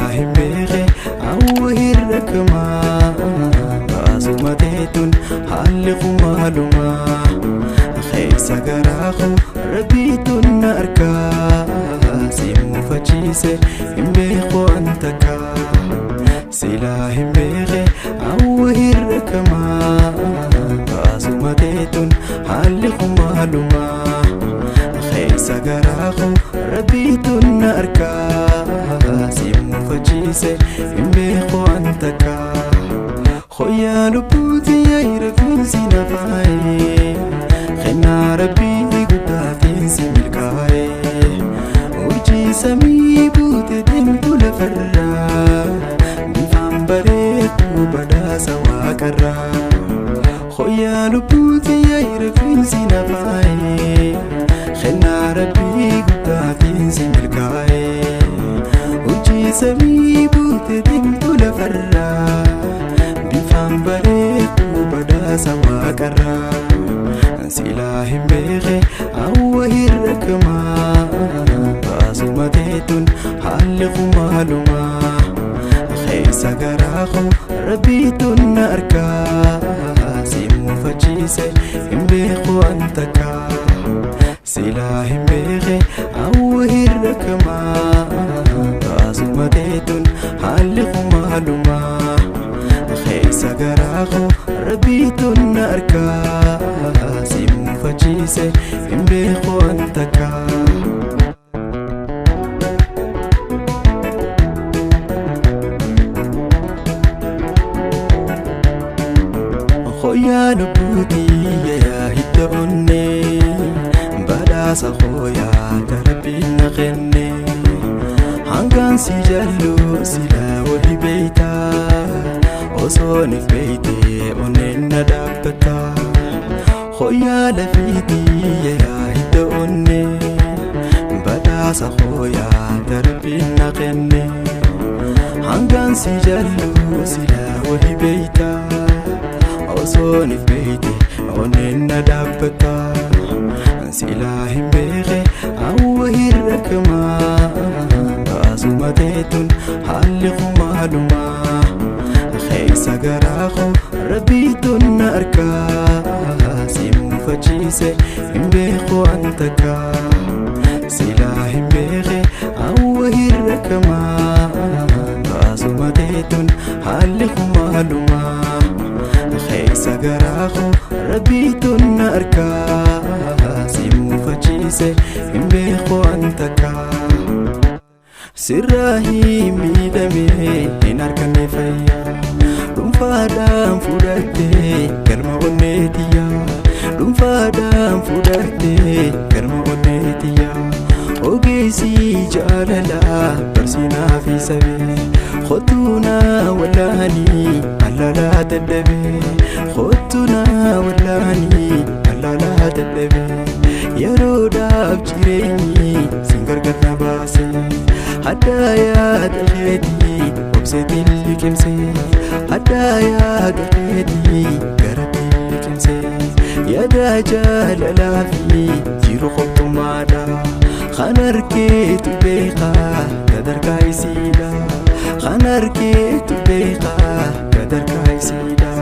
silahim beeke awwahir rakma baasumateetun haalli qumaaluma keessa garaaqu rabbiitun na arkaa simuufachiise hin beeku antaka silahim beeke awwahir rakma baasumateetun haalli qumaaluma keessa garaaqu rabbiitun na arkaa simuufachiise hin beeku antaka خويا لبوتي يا رفيسي نفاي خنا ربي قداتي سملكاي وجي سمي بوتي دمتو لفرا بفهم بريك وبدا سوا كرا خويا لبوتي يا رفيسي نفاي خنا ربي قداتي سملكاي وجي سمي بوتي دمتو لفرا بفهم بريك وبدا سوا كرا silahim beeke awwahir rakma baasumateetun haalli qumaaluma keessa garaaqu rabbiitun na arkaa simuufachiise hin beeku antaka silahim beeke awwahir rakma baasumateetun haalli qumaaluma keessa garaaqu rabbiitun na arkaa simuufachiise hin beeku antaka خويا لبوتي يا هدوني بلاس خويا تربي نغني هنكان سجلو سلا وهي بيتا وصوني في بيتي وننا دابتا خويا لفيتي يا هدوني بلاس خويا تربي نغني هنكان سجلو سلا وهي بيتا وصوني في بيتي وننا دابتا silahim beeke awwahir rakma baasumateetun haalli qumaaluma keessa garaaqu rabbiitun na arkaa simuufachiise hin beeku antaka silahim beeke awwahir rakma baasumateetun haalli qumaaluma keessa garaaqu rabbiitun na arkaa simuufachiise hin beeku antaka sirraahii miidhamee hin arganne fayyaa dhuunfaadhaan fudhattee galma onneetiyyaa dhuunfaadhaan fudhattee galma onneetiyyaa ogeessi jaalalaa barsiinaa fi sabee khottuunaa wallaanii allalaa dadhabee khottuunaa wallaanii allalaa dadhabee yeroodhaaf jireenyi sin gargar na baase haddaa yaada keetii obseetiin liqimse haddaa yaada keetii garatti liqimse yaada jaalalaa fi jiru qophumaadha kan arkeetu beekaa sadarkaa isiidha kan arkeetu beekaa sadarkaa isiidha